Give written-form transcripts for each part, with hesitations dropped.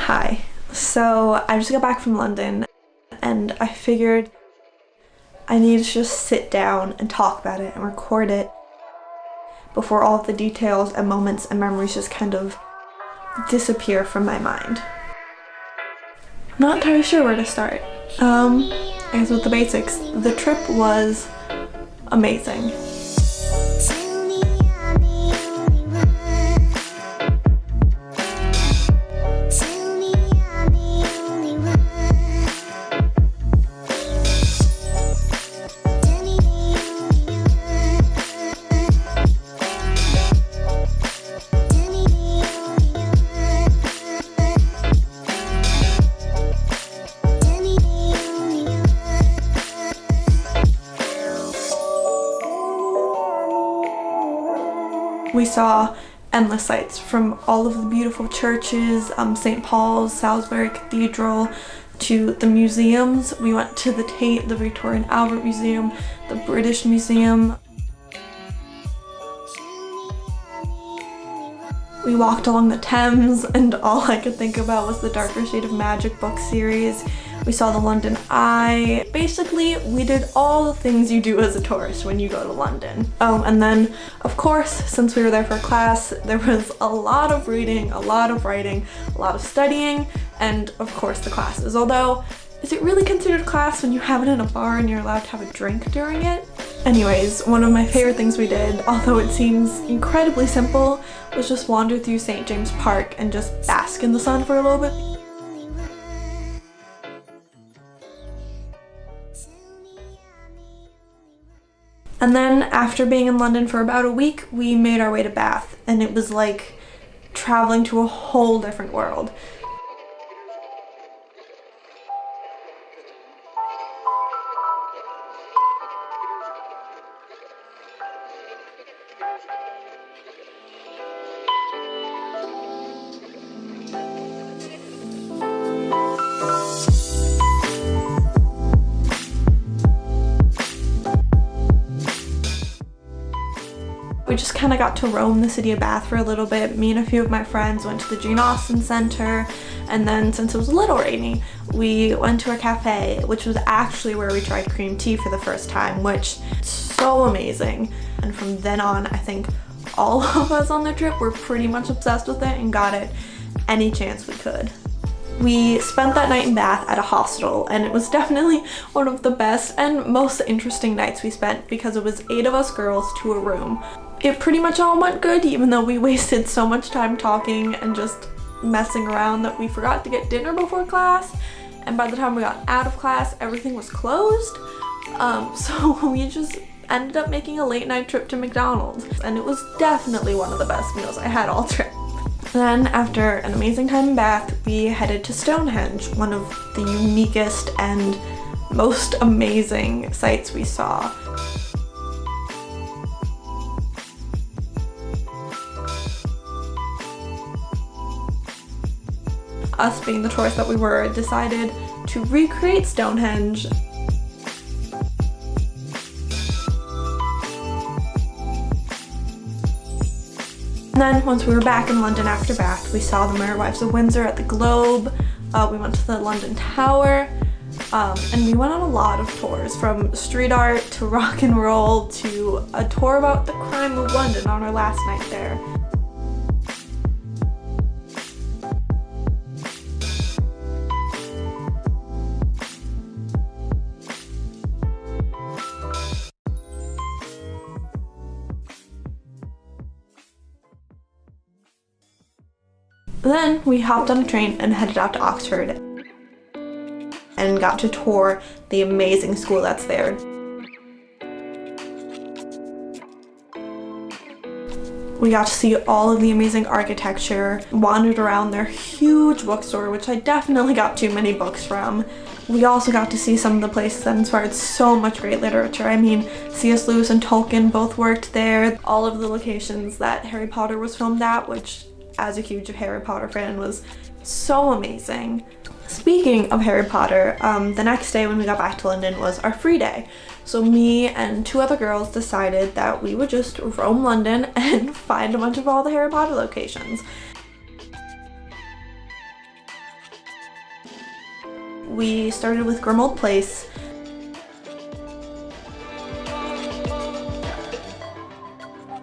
Hi. So I just got back from London and I figured I need to just sit down and talk about it and record it before all of the details and moments and memories just kind of disappear from my mind. I'm not entirely sure where to start. I guess with the basics. The trip was amazing. We saw endless sights, from all of the beautiful churches, St. Paul's, Salisbury Cathedral, to the museums. We went to the Tate, the Victoria and Albert Museum, the British Museum. We walked along the Thames and all I could think about was the Darker Shade of Magic book series. We saw the London Eye. Basically, we did all the things you do as a tourist when you go to London. Oh, and then, of course, since we were there for class, there was a lot of reading, a lot of writing, a lot of studying, and of course the classes. Although, is it really considered class when you have it in a bar and you're allowed to have a drink during it? Anyways, one of my favorite things we did, although it seems incredibly simple, was just wander through St. James Park and just bask in the sun for a little bit. And then after being in London for about a week, we made our way to Bath, and it was like traveling to a whole different world. We just kind of got to roam the city of Bath for a little bit. Me and a few of my friends went to the Jane Austen Center, and then since it was a little rainy, we went to a cafe, which was actually where we tried cream tea for the first time, which is so amazing. And from then on, I think all of us on the trip were pretty much obsessed with it and got it any chance we could. We spent that night in Bath at a hostel, and it was definitely one of the best and most interesting nights we spent because it was 8 of us girls to a room. It pretty much all went good, even though we wasted so much time talking and just messing around that we forgot to get dinner before class, and by the time we got out of class, everything was closed. So we just ended up making a late night trip to McDonald's, and it was definitely one of the best meals I had all trip. Then, after an amazing time in Bath, we headed to Stonehenge, one of the uniquest and most amazing sights we saw. Us being the tourists that we were, decided to recreate Stonehenge. And then once we were back in London after Bath, we saw the Merry Wives of Windsor at the Globe. We went to the London Tower, and we went on a lot of tours, from street art to rock and roll to a tour about the crime of London on our last night there. Then we hopped on a train and headed out to Oxford and got to tour the amazing school that's there. We got to see all of the amazing architecture, wandered around their huge bookstore, which I definitely got too many books from. We also got to see some of the places that inspired so much great literature. I mean, C.S. Lewis and Tolkien both worked there. All of the locations that Harry Potter was filmed at, which as a huge Harry Potter fan was so amazing. Speaking of Harry Potter, the next day when we got back to London was our free day. So me and 2 other girls decided that we would just roam London and find a bunch of all the Harry Potter locations. we started with Grimald Place.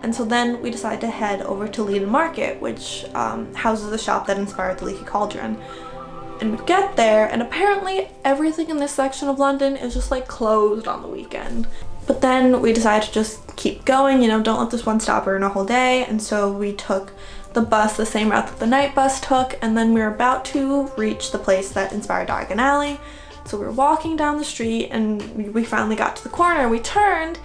And so then we decided to head over to Leiden Market, which houses the shop that inspired the Leaky Cauldron. And we get there, and apparently everything in this section of London is just like closed on the weekend. But then we decided to just keep going, you know, don't let this one stop ruin a whole day. And so we took the bus, the same route that the night bus took, and then we were about to reach the place that inspired Diagon Alley. So we were walking down the street, and we finally got to the corner. We turned,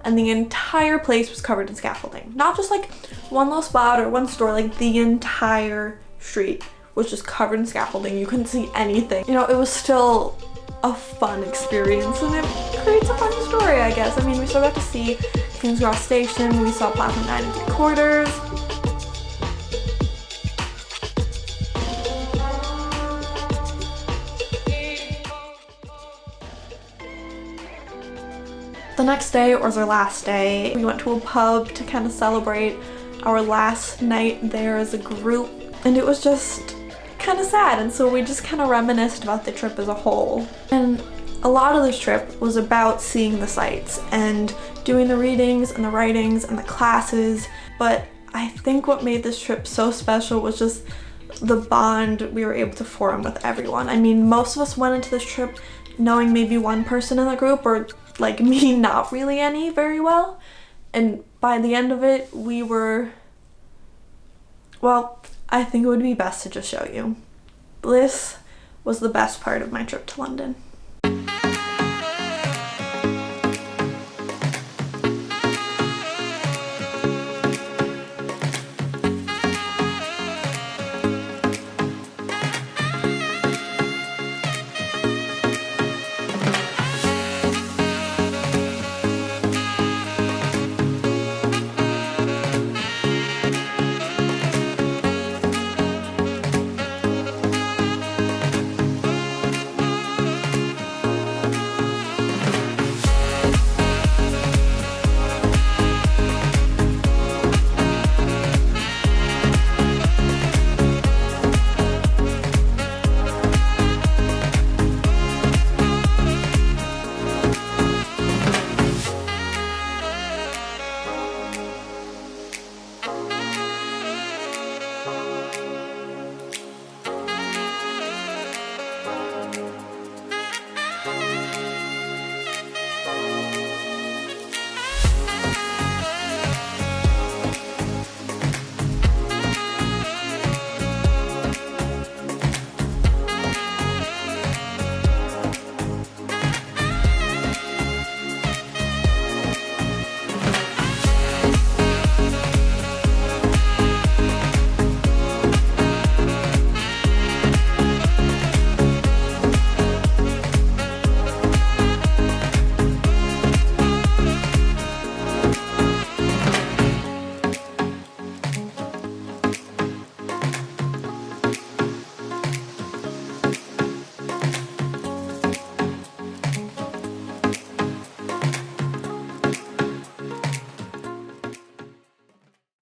and the entire place was covered in scaffolding. Not just like one little spot or one store, like the entire street was just covered in scaffolding. You couldn't see anything. You know, it was still a fun experience, and it creates a funny story, I guess. I mean, we still got to see King's Cross Station, we saw platform 9 3/4. The next day was our last day. We went to a pub to kind of celebrate our last night there as a group, and it was just kind of sad, and so we just kind of reminisced about the trip as a whole. And a lot of this trip was about seeing the sights and doing the readings and the writings and the classes, but I think what made this trip so special was just the bond we were able to form with everyone. I mean, most of us went into this trip knowing maybe one person in the group, or like me, not really any very well, and by the end of it we were, well, I think it would be best to just show you. This was the best part of my trip to London.